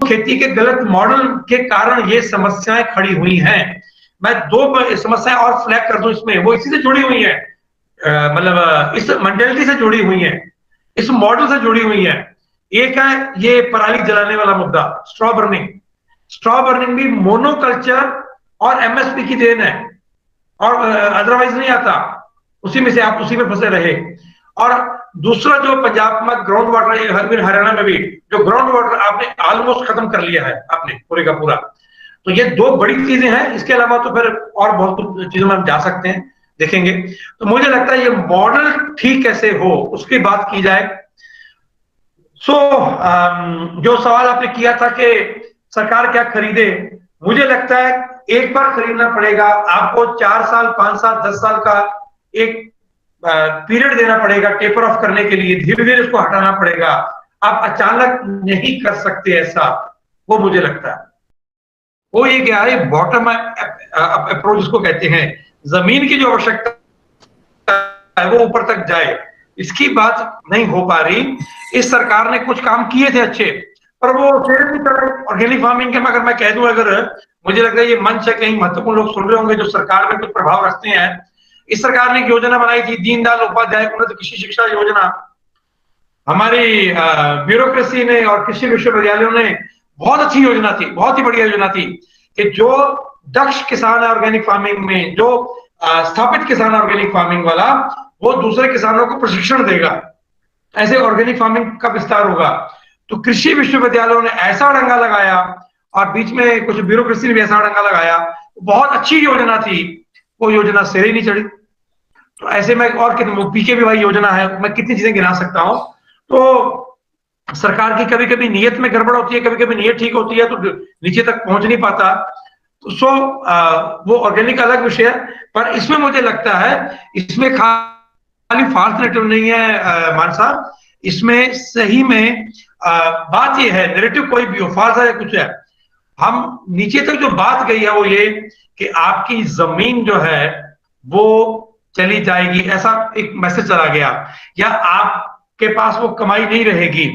खेती के गलत मॉडल के कारण ये समस्याएं खड़ी हुई हैं। मैं दो समस्याएं और फ्लैग कर दूं इसमें, वो इसी से जुड़ी हुई है, मतलब इस मेंटेलिटी से जुड़ी हुई है, इस मॉडल से जुड़ी हुई है। एक है ये पराली जलाने वाला मुद्दा, स्ट्रॉ बर्निंग। स्ट्रॉ बर्निंग भी मोनोकल्चर और एमएसपी की देन है, और अदरवाइज नहीं आता, उसी में से आप उसी में फंसे रहे। और दूसरा जो पंजाब में ग्राउंड वाटर, हरियाणा में भी जो ग्राउंड वाटर आपने ऑलमोस्ट खत्म कर लिया है आपने पूरे का पूरा। तो ये दो बड़ी चीजें हैं, इसके अलावा तो फिर और बहुत कुछ चीजों में हम जा सकते हैं, देखेंगे। तो मुझे लगता है ये मॉडल ठीक कैसे हो उसकी बात की जाए। जो सवाल आपने किया था कि सरकार क्या खरीदे, मुझे लगता है एक बार खरीदना पड़ेगा आपको, 4 साल 5 साल 10 साल का एक पीरियड देना पड़ेगा टेपर ऑफ करने के लिए, धीरे धीरे उसको हटाना पड़ेगा। आप अचानक नहीं कर सकते ऐसा, वो मुझे लगता है। वो ये क्या है, बॉटम अप्रोच जिसको कहते हैं, जमीन की जो आवश्यकता है वो ऊपर तक जाए, इसकी बात नहीं हो पा रही। इस सरकार ने कुछ काम किए थे अच्छे, पर वो ऑर्गेनिक फार्मिंग के, अगर मैं कह दूं, अगर मुझे लगता है ये मंच है, कहीं महत्वपूर्ण लोग सुन रहे होंगे जो सरकार में कुछ प्रभाव रखते हैं। इस सरकार ने एक योजना बनाई थी, दीनदयाल उपाध्याय उन्नत कृषि शिक्षा योजना। हमारी ब्यूरोक्रेसी ने और कृषि विश्वविद्यालयों ने, बहुत अच्छी योजना थी, बहुत ही बढ़िया योजना थी, कि जो दक्ष किसान है ऑर्गेनिक फार्मिंग में, जो स्थापित किसान ऑर्गेनिक फार्मिंग वाला, वो दूसरे किसानों को प्रशिक्षण देगा, ऐसे ऑर्गेनिक फार्मिंग का विस्तार होगा। तो कृषि विश्वविद्यालयों ने ऐसा डंगा लगाया, और बीच में कुछ ब्यूरोक्रेसी ने भी ऐसा डंगा लगाया, बहुत अच्छी योजना थी, वो योजना सिरे नहीं चढ़ी। तो ऐसे में और कितने पीके भी भाई योजना है, मैं कितनी चीजें गिना सकता हूं। तो सरकार की कभी कभी नीयत में गड़बड़ होती है, कभी कभी नीयत ठीक होती है तो नीचे तक पहुंच नहीं पाता। तो वो ऑर्गेनिक अलग विषय है, पर इसमें मुझे लगता है इसमें खाली फॉल्स नैरेटिव नहीं है मान साहब, इसमें सही में बात ये है, नैरेटिव कोई भी हो, फॉल्स है कुछ है, हम नीचे तक जो बात गई है वो ये कि आपकी जमीन जो है वो चली जाएगी, ऐसा एक मैसेज चला गया, या आपके पास वो कमाई नहीं रहेगी।